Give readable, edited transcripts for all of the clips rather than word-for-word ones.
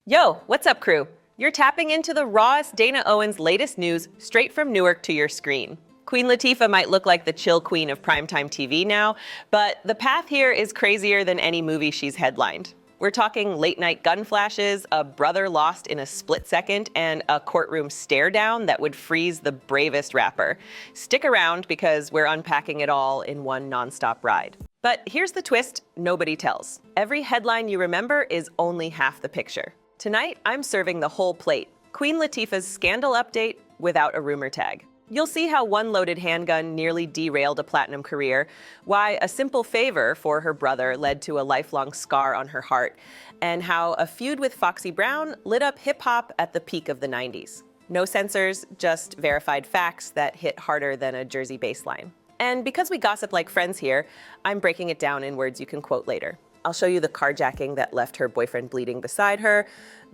Yo, what's up, crew? You're tapping into the rawest Dana Owens' latest news straight from Newark to your screen. Queen Latifah might look like the chill queen of primetime TV now, but the path here is crazier than any movie she's headlined. We're talking late-night gun flashes, a brother lost in a split second, and a courtroom stare-down that would freeze the bravest rapper. Stick around because we're unpacking it all in one nonstop ride. But here's the twist nobody tells. Every headline you remember is only half the picture. Tonight, I'm serving the whole plate. Queen Latifah's scandal update without a rumor tag. You'll see how one loaded handgun nearly derailed a platinum career, why a simple favor for her brother led to a lifelong scar on her heart, and how a feud with Foxy Brown lit up hip-hop at the peak of the 90s. No censors, just verified facts that hit harder than a Jersey bass line. And because we gossip like friends here, I'm breaking it down in words you can quote later. I'll show you the carjacking that left her boyfriend bleeding beside her,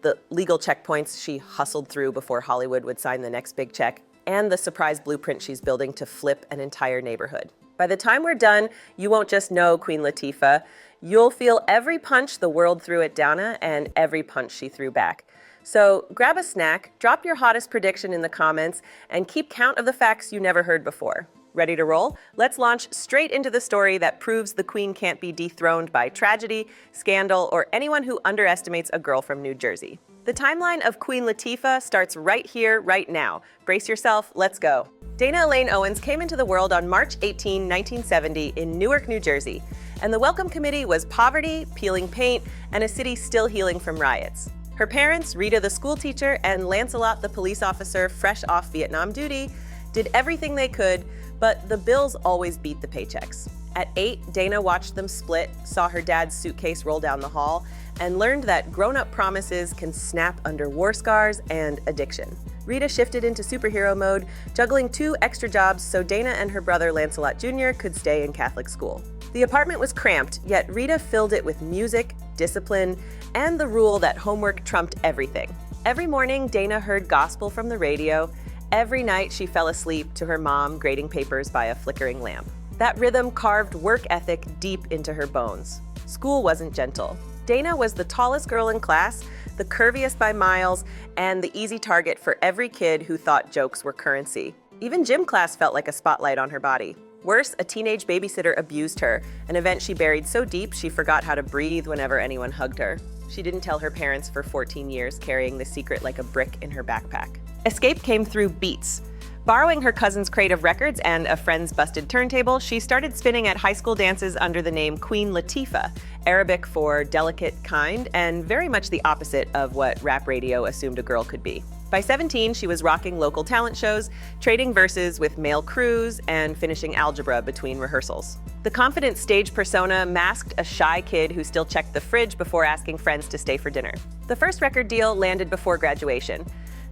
the legal checkpoints she hustled through before Hollywood would sign the next big check, and the surprise blueprint she's building to flip an entire neighborhood. By the time we're done, you won't just know Queen Latifah, you'll feel every punch the world threw at Dana and every punch she threw back. So grab a snack, drop your hottest prediction in the comments, and keep count of the facts you never heard before. Ready to roll? Let's launch straight into the story that proves the queen can't be dethroned by tragedy, scandal, or anyone who underestimates a girl from New Jersey. The timeline of Queen Latifah starts right here, right now. Brace yourself, let's go. Dana Elaine Owens came into the world on March 18, 1970 in Newark, New Jersey, and the welcome committee was poverty, peeling paint, and a city still healing from riots. Her parents, Rita the schoolteacher and Lancelot the police officer fresh off Vietnam duty, did everything they could, but the bills always beat the paychecks. At 8, Dana watched them split, saw her dad's suitcase roll down the hall, and learned that grown-up promises can snap under war scars and addiction. Rita shifted into superhero mode, juggling 2 extra jobs so Dana and her brother Lancelot Junior could stay in Catholic school. The apartment was cramped, yet Rita filled it with music, discipline, and the rule that homework trumped everything. Every morning, Dana heard gospel from the radio. Every night, she fell asleep to her mom grading papers by a flickering lamp. That rhythm carved work ethic deep into her bones. School wasn't gentle. Dana was the tallest girl in class, the curviest by miles, and the easy target for every kid who thought jokes were currency. Even gym class felt like a spotlight on her body. Worse, a teenage babysitter abused her, an event she buried so deep she forgot how to breathe whenever anyone hugged her. She didn't tell her parents for 14 years, carrying the secret like a brick in her backpack. Escape came through beats. Borrowing her cousin's crate of records and a friend's busted turntable, she started spinning at high school dances under the name Queen Latifah, Arabic for delicate, kind, and very much the opposite of what rap radio assumed a girl could be. By 17, she was rocking local talent shows, trading verses with male crews, and finishing algebra between rehearsals. The confident stage persona masked a shy kid who still checked the fridge before asking friends to stay for dinner. The first record deal landed before graduation.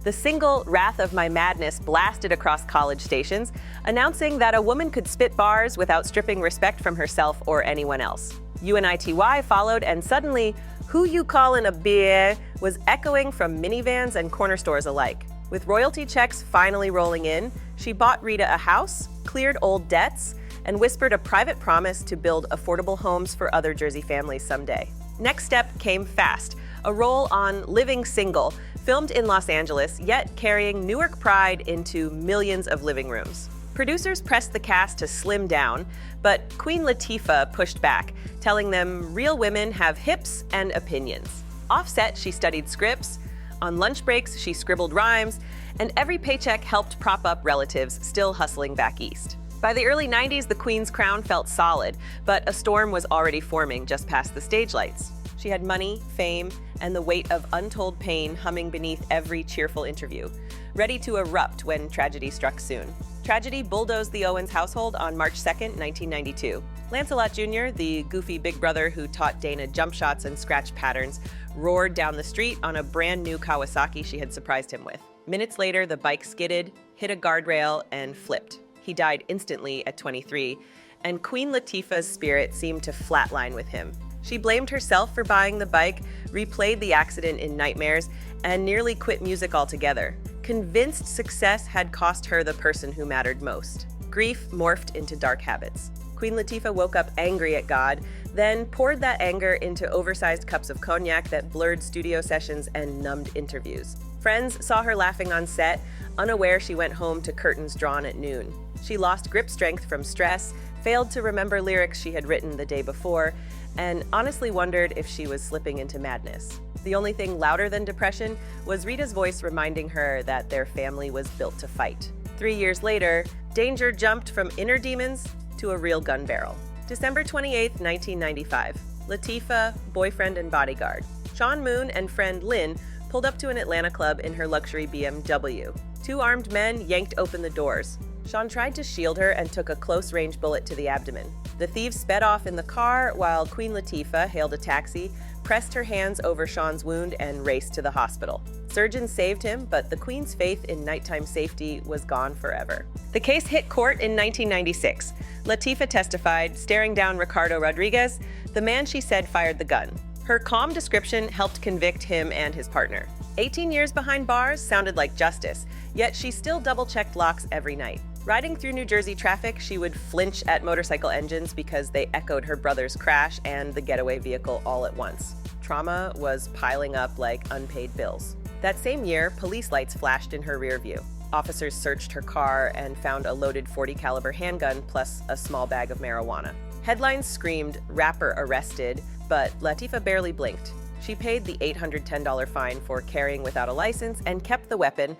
The single Wrath of My Madness blasted across college stations, announcing that a woman could spit bars without stripping respect from herself or anyone else. UNITY followed, and suddenly, "Who You Callin' a Beer" was echoing from minivans and corner stores alike. With royalty checks finally rolling in, she bought Rita a house, cleared old debts, and whispered a private promise to build affordable homes for other Jersey families someday. Next step came fast, a role on Living Single, filmed in Los Angeles, yet carrying Newark pride into millions of living rooms. Producers pressed the cast to slim down, but Queen Latifah pushed back, telling them real women have hips and opinions. Offset, she studied scripts. On lunch breaks, she scribbled rhymes, and every paycheck helped prop up relatives still hustling back east. By the early 90s, the Queen's crown felt solid, but a storm was already forming just past the stage lights. She had money, fame, and the weight of untold pain humming beneath every cheerful interview, ready to erupt when tragedy struck soon. Tragedy bulldozed the Owens household on March 2nd, 1992. Lancelot Junior, the goofy big brother who taught Dana jump shots and scratch patterns, roared down the street on a brand new Kawasaki she had surprised him with. Minutes later, the bike skidded, hit a guardrail, and flipped. He died instantly at 23, and Queen Latifah's spirit seemed to flatline with him. She blamed herself for buying the bike, replayed the accident in nightmares, and nearly quit music altogether. Convinced success had cost her the person who mattered most. Grief morphed into dark habits. Queen Latifah woke up angry at God, then poured that anger into oversized cups of cognac that blurred studio sessions and numbed interviews. Friends saw her laughing on set, unaware she went home to curtains drawn at noon. She lost grip strength from stress, failed to remember lyrics she had written the day before, and honestly wondered if she was slipping into madness. The only thing louder than depression was Rita's voice reminding her that their family was built to fight. 3 years later, danger jumped from inner demons to a real gun barrel. December 28, 1995. Latifah, boyfriend and bodyguard. Sean Moon and friend Lynn pulled up to an Atlanta club in her luxury BMW. 2 armed men yanked open the doors. Sean tried to shield her and took a close-range bullet to the abdomen. The thieves sped off in the car while Queen Latifah hailed a taxi, pressed her hands over Sean's wound, and raced to the hospital. Surgeons saved him, but the Queen's faith in nighttime safety was gone forever. The case hit court in 1996. Latifah testified, staring down Ricardo Rodriguez, the man she said fired the gun. Her calm description helped convict him and his partner. 18 years behind bars sounded like justice, yet she still double-checked locks every night. Riding through New Jersey traffic, she would flinch at motorcycle engines because they echoed her brother's crash and the getaway vehicle all at once. Trauma was piling up like unpaid bills. That same year, police lights flashed in her rear view. Officers searched her car and found a loaded .40 caliber handgun plus a small bag of marijuana. Headlines screamed, "Rapper arrested," but Latifah barely blinked. She paid the $810 fine for carrying without a license and kept the weapon,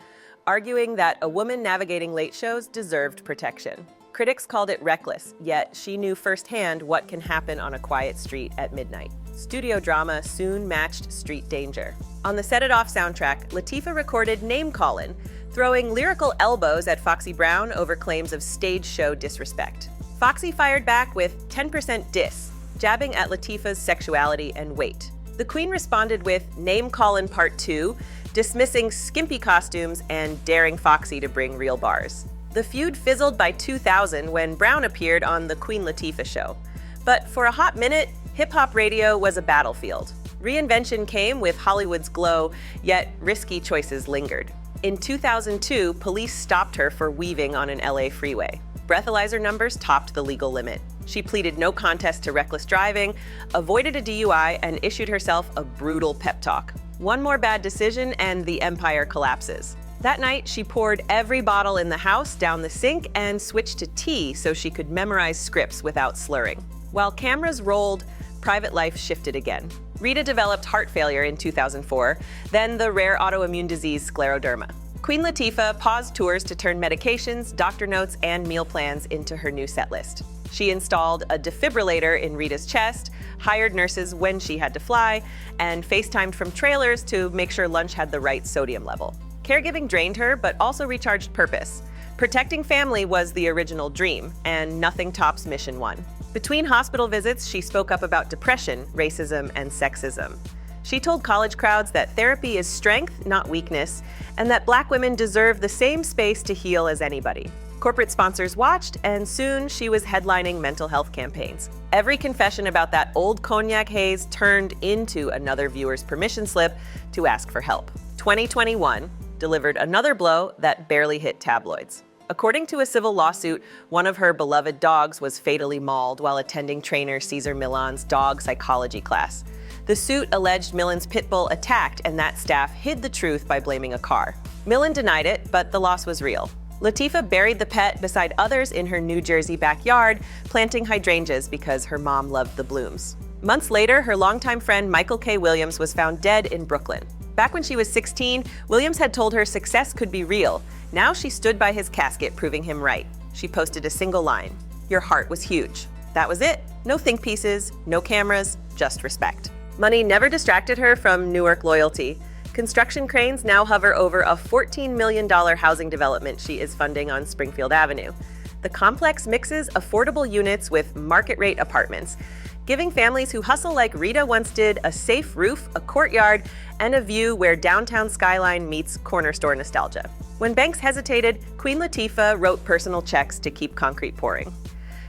arguing that a woman navigating late shows deserved protection. Critics called it reckless, yet she knew firsthand what can happen on a quiet street at midnight. Studio drama soon matched street danger. On the Set It Off soundtrack, Latifah recorded Name Callin', throwing lyrical elbows at Foxy Brown over claims of stage show disrespect. Foxy fired back with 10% diss, jabbing at Latifah's sexuality and weight. The Queen responded with Name Callin' Part 2, dismissing skimpy costumes and daring Foxy to bring real bars. The feud fizzled by 2000 when Brown appeared on The Queen Latifah Show. But for a hot minute, hip-hop radio was a battlefield. Reinvention came with Hollywood's glow, yet risky choices lingered. In 2002, police stopped her for weaving on an LA freeway. Breathalyzer numbers topped the legal limit. She pleaded no contest to reckless driving, avoided a DUI, and issued herself a brutal pep talk. One more bad decision and the empire collapses. That night, she poured every bottle in the house down the sink and switched to tea so she could memorize scripts without slurring. While cameras rolled, private life shifted again. Rita developed heart failure in 2004, then the rare autoimmune disease scleroderma. Queen Latifah paused tours to turn medications, doctor notes, and meal plans into her new set list. She installed a defibrillator in Rita's chest, hired nurses when she had to fly, and FaceTimed from trailers to make sure lunch had the right sodium level. Caregiving drained her, but also recharged purpose. Protecting family was the original dream, and nothing tops Mission 1. Between hospital visits, she spoke up about depression, racism, and sexism. She told college crowds that therapy is strength, not weakness, and that Black women deserve the same space to heal as anybody. Corporate sponsors watched, and soon she was headlining mental health campaigns. Every confession about that old cognac haze turned into another viewer's permission slip to ask for help. 2021 delivered another blow that barely hit tabloids. According to a civil lawsuit, one of her beloved dogs was fatally mauled while attending trainer Cesar Millan's dog psychology class. The suit alleged Millan's pit bull attacked, and that staff hid the truth by blaming a car. Millan denied it, but the loss was real. Latifah buried the pet beside others in her New Jersey backyard, planting hydrangeas because her mom loved the blooms. Months later, her longtime friend Michael K. Williams was found dead in Brooklyn. Back when she was 16, Williams had told her success could be real. Now she stood by his casket, proving him right. She posted a single line: "Your heart was huge." That was it. No think pieces, no cameras, just respect. Money never distracted her from Newark loyalty. Construction cranes now hover over a $14 million housing development she is funding on Springfield Avenue. The complex mixes affordable units with market-rate apartments, giving families who hustle like Rita once did a safe roof, a courtyard, and a view where downtown skyline meets corner store nostalgia. When banks hesitated, Queen Latifah wrote personal checks to keep concrete pouring.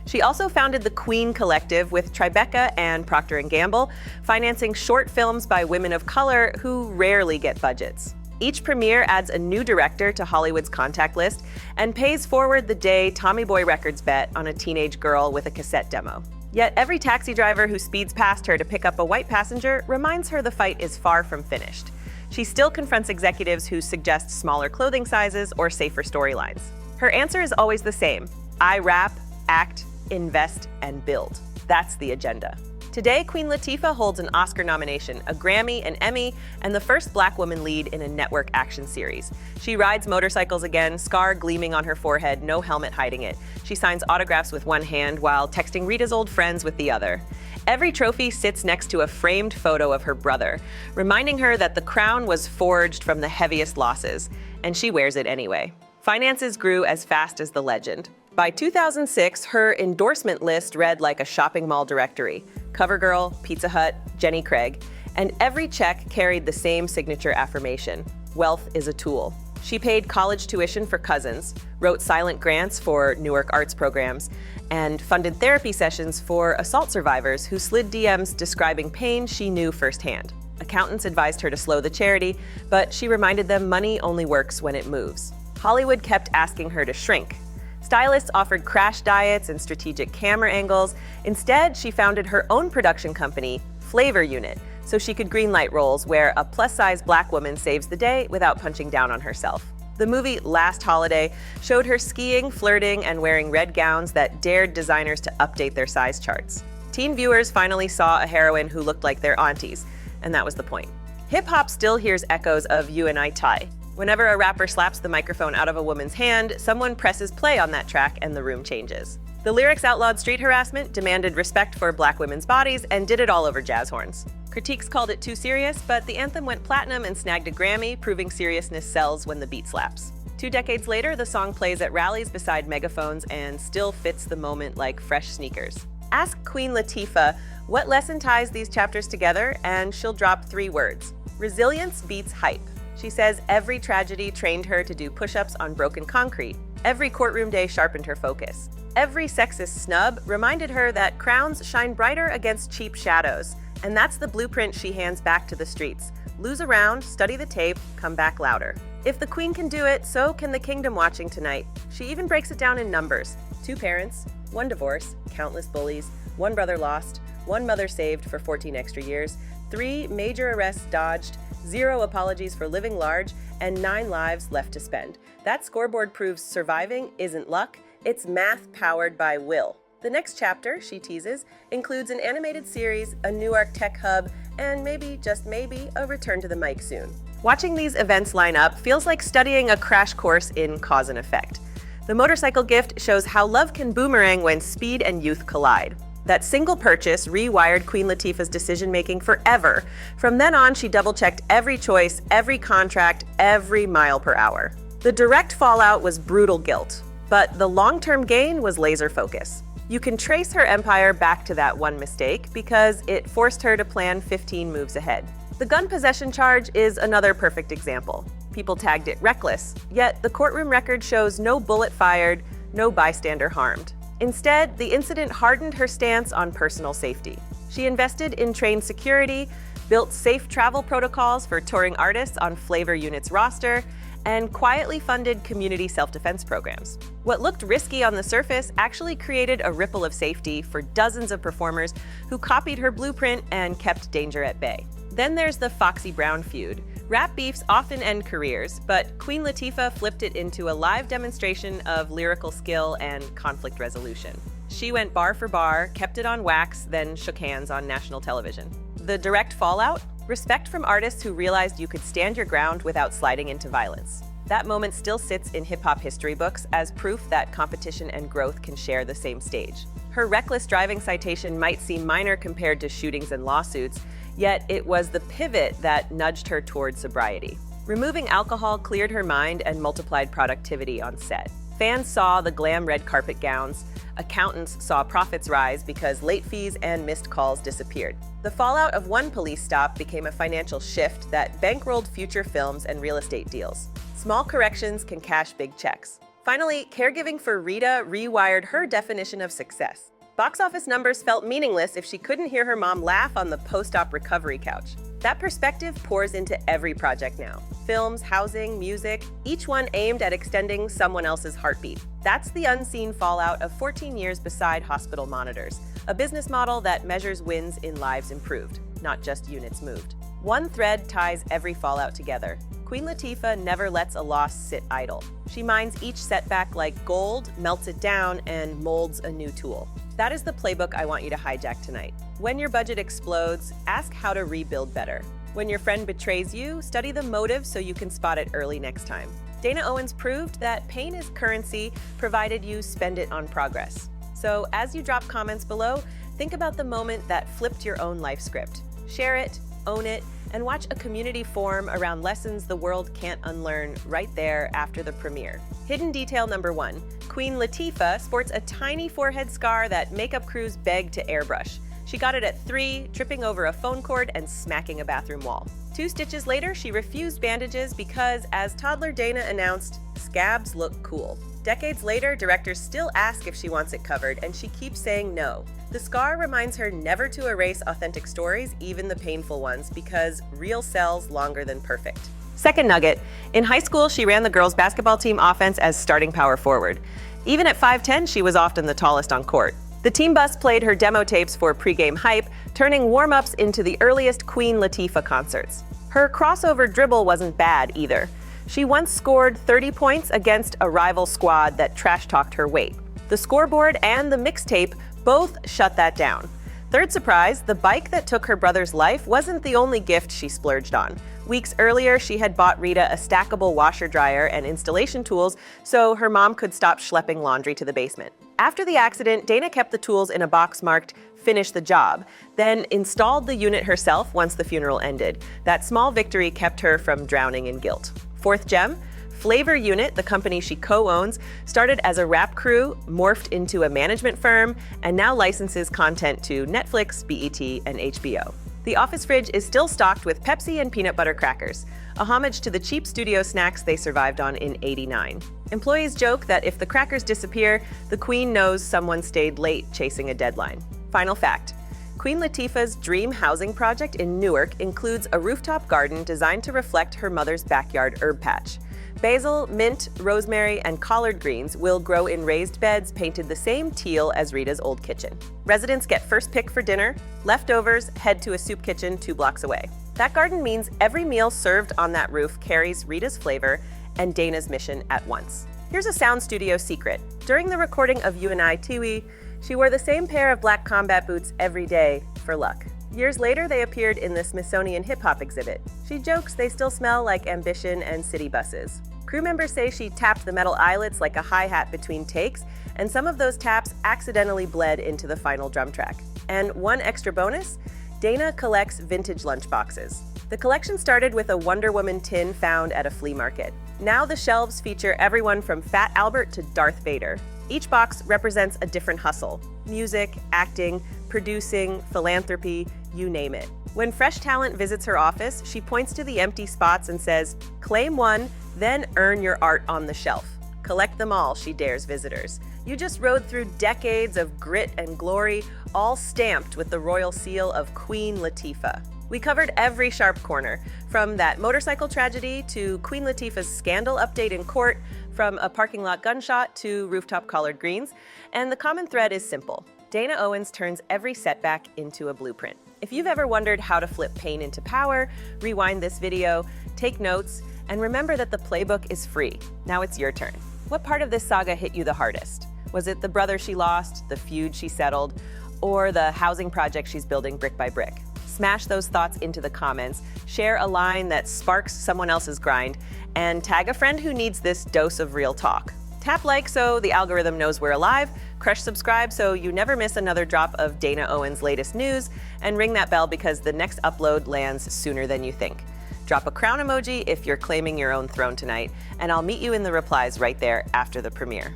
She also founded the Queen Collective with Tribeca and Procter & Gamble, financing short films by women of color who rarely get budgets. Each premiere adds a new director to Hollywood's contact list and pays forward the day Tommy Boy Records bet on a teenage girl with a cassette demo. Yet every taxi driver who speeds past her to pick up a white passenger reminds her the fight is far from finished. She still confronts executives who suggest smaller clothing sizes or safer storylines. Her answer is always the same: I rap, act, invest, and build. That's the agenda. Today, Queen Latifah holds an Oscar nomination, a Grammy, an Emmy, and the first Black woman lead in a network action series. She rides motorcycles again, scar gleaming on her forehead, no helmet hiding it. She signs autographs with one hand while texting Rita's old friends with the other. Every trophy sits next to a framed photo of her brother, reminding her that the crown was forged from the heaviest losses, and she wears it anyway. Finances grew as fast as the legend. By 2006, her endorsement list read like a shopping mall directory: CoverGirl, Pizza Hut, Jenny Craig, and every check carried the same signature affirmation: wealth is a tool. She paid college tuition for cousins, wrote silent grants for Newark arts programs, and funded therapy sessions for assault survivors who slid DMs describing pain she knew firsthand. Accountants advised her to slow the charity, but she reminded them money only works when it moves. Hollywood kept asking her to shrink. Stylists offered crash diets and strategic camera angles. Instead, she founded her own production company, Flavor Unit, so she could greenlight roles where a plus-size Black woman saves the day without punching down on herself. The movie Last Holiday showed her skiing, flirting, and wearing red gowns that dared designers to update their size charts. Teen viewers finally saw a heroine who looked like their aunties, and that was the point. Hip-hop still hears echoes of You and I Tie. Whenever a rapper slaps the microphone out of a woman's hand, someone presses play on that track and the room changes. The lyrics outlawed street harassment, demanded respect for Black women's bodies, and did it all over jazz horns. Critiques called it too serious, but the anthem went platinum and snagged a Grammy, proving seriousness sells when the beat slaps. 2 decades later, the song plays at rallies beside megaphones and still fits the moment like fresh sneakers. Ask Queen Latifah what lesson ties these chapters together, and she'll drop 3 words: resilience beats hype. She says every tragedy trained her to do push-ups on broken concrete. Every courtroom day sharpened her focus. Every sexist snub reminded her that crowns shine brighter against cheap shadows. And that's the blueprint she hands back to the streets. Lose a round, study the tape, come back louder. If the queen can do it, so can the kingdom watching tonight. She even breaks it down in numbers: 2 parents, 1 divorce, countless bullies, 1 brother lost, 1 mother saved for 14 extra years, 3 major arrests dodged, 0 apologies for living large, and 9 lives left to spend. That scoreboard proves surviving isn't luck, it's math powered by will. The next chapter, she teases, includes an animated series, a Newark tech hub, and maybe, just maybe, a return to the mic soon. Watching these events line up feels like studying a crash course in cause and effect. The motorcycle gift shows how love can boomerang when speed and youth collide. That single purchase rewired Queen Latifah's decision-making forever. From then on, she double-checked every choice, every contract, every mile per hour. The direct fallout was brutal guilt, but the long-term gain was laser focus. You can trace her empire back to that one mistake because it forced her to plan 15 moves ahead. The gun possession charge is another perfect example. People tagged it reckless, yet the courtroom record shows no bullet fired, no bystander harmed. Instead, the incident hardened her stance on personal safety. She invested in trained security, built safe travel protocols for touring artists on Flavor Unit's roster, and quietly funded community self-defense programs. What looked risky on the surface actually created a ripple of safety for dozens of performers who copied her blueprint and kept danger at bay. Then there's the Foxy Brown feud. Rap beefs often end careers, but Queen Latifah flipped it into a live demonstration of lyrical skill and conflict resolution. She went bar for bar, kept it on wax, then shook hands on national television. The direct fallout? Respect from artists who realized you could stand your ground without sliding into violence. That moment still sits in hip-hop history books as proof that competition and growth can share the same stage. Her reckless driving citation might seem minor compared to shootings and lawsuits, yet it was the pivot that nudged her toward sobriety. Removing alcohol cleared her mind and multiplied productivity on set. Fans saw the glam red carpet gowns. Accountants saw profits rise because late fees and missed calls disappeared. The fallout of one police stop became a financial shift that bankrolled future films and real estate deals. Small corrections can cash big checks. Finally, caregiving for Rita rewired her definition of success. Box office numbers felt meaningless if she couldn't hear her mom laugh on the post-op recovery couch. That perspective pours into every project now. Films, housing, music, each one aimed at extending someone else's heartbeat. That's the unseen fallout of 14 years beside hospital monitors, a business model that measures wins in lives improved, not just units moved. One thread ties every fallout together. Queen Latifah never lets a loss sit idle. She mines each setback like gold, melts it down, and molds a new tool. That is the playbook I want you to hijack tonight. When your budget explodes, ask how to rebuild better. When your friend betrays you, study the motive so you can spot it early next time. Dana Owens proved that pain is currency, provided you spend it on progress. So as you drop comments below, think about the moment that flipped your own life script. Share it, own it, and watch a community form around lessons the world can't unlearn right there after the premiere. Hidden detail number 1. Queen Latifah sports a tiny forehead scar that makeup crews beg to airbrush. She got it at 3, tripping over a phone cord and smacking a bathroom wall. 2 stitches later, she refused bandages because, as toddler Dana announced, scabs look cool. Decades later, directors still ask if she wants it covered, and she keeps saying no. The scar reminds her never to erase authentic stories, even the painful ones, because real sells longer than perfect. Second nugget. In high school, she ran the girls' basketball team offense as starting power forward. Even at 5'10", she was often the tallest on court. The team bus played her demo tapes for pregame hype, turning warm-ups into the earliest Queen Latifah concerts. Her crossover dribble wasn't bad either. She once scored 30 points against a rival squad that trash-talked her weight. The scoreboard and the mixtape both shut that down. Third surprise, the bike that took her brother's life wasn't the only gift she splurged on. Weeks earlier, she had bought Rita a stackable washer-dryer and installation tools so her mom could stop schlepping laundry to the basement. After the accident, Dana kept the tools in a box marked "Finish the job," then installed the unit herself once the funeral ended. That small victory kept her from drowning in guilt. Fourth gem, Flavor Unit, the company she co-owns, started as a rap crew, morphed into a management firm, and now licenses content to Netflix, BET, and HBO. The office fridge is still stocked with Pepsi and peanut butter crackers, a homage to the cheap studio snacks they survived on in '89. Employees joke that if the crackers disappear, the Queen knows someone stayed late chasing a deadline. Final fact. Queen Latifah's dream housing project in Newark includes a rooftop garden designed to reflect her mother's backyard herb patch. Basil, mint, rosemary, and collard greens will grow in raised beds painted the same teal as Rita's old kitchen. Residents get first pick for dinner. Leftovers head to a soup kitchen 2 blocks away. That garden means every meal served on that roof carries Rita's flavor and Dana's mission at once. Here's a sound studio secret. During the recording of You and I, Tiwi, she wore the same pair of black combat boots every day for luck. Years later, they appeared in the Smithsonian hip-hop exhibit. She jokes they still smell like Ambition and city buses. Crew members say she tapped the metal eyelets like a hi-hat between takes, and some of those taps accidentally bled into the final drum track. And one extra bonus, Dana collects vintage lunchboxes. The collection started with a Wonder Woman tin found at a flea market. Now the shelves feature everyone from Fat Albert to Darth Vader. Each box represents a different hustle: music, acting, producing, philanthropy, you name it. When fresh talent visits her office, she points to the empty spots and says, "Claim one, then earn your art on the shelf." Collect them all, she dares visitors. You just rode through decades of grit and glory, all stamped with the royal seal of Queen Latifah. We covered every sharp corner, from that motorcycle tragedy to Queen Latifah's scandal update in court, from a parking lot gunshot to rooftop collard greens, and the common thread is simple. Dana Owens turns every setback into a blueprint. If you've ever wondered how to flip pain into power, rewind this video, take notes, and remember that the playbook is free. Now it's your turn. What part of this saga hit you the hardest? Was it the brother she lost, the feud she settled, or the housing project she's building brick by brick? Smash those thoughts into the comments, share a line that sparks someone else's grind, and tag a friend who needs this dose of real talk. Tap like so the algorithm knows we're alive, crush subscribe so you never miss another drop of Dana Owens' latest news, and ring that bell because the next upload lands sooner than you think. Drop a crown emoji if you're claiming your own throne tonight, and I'll meet you in the replies right there after the premiere.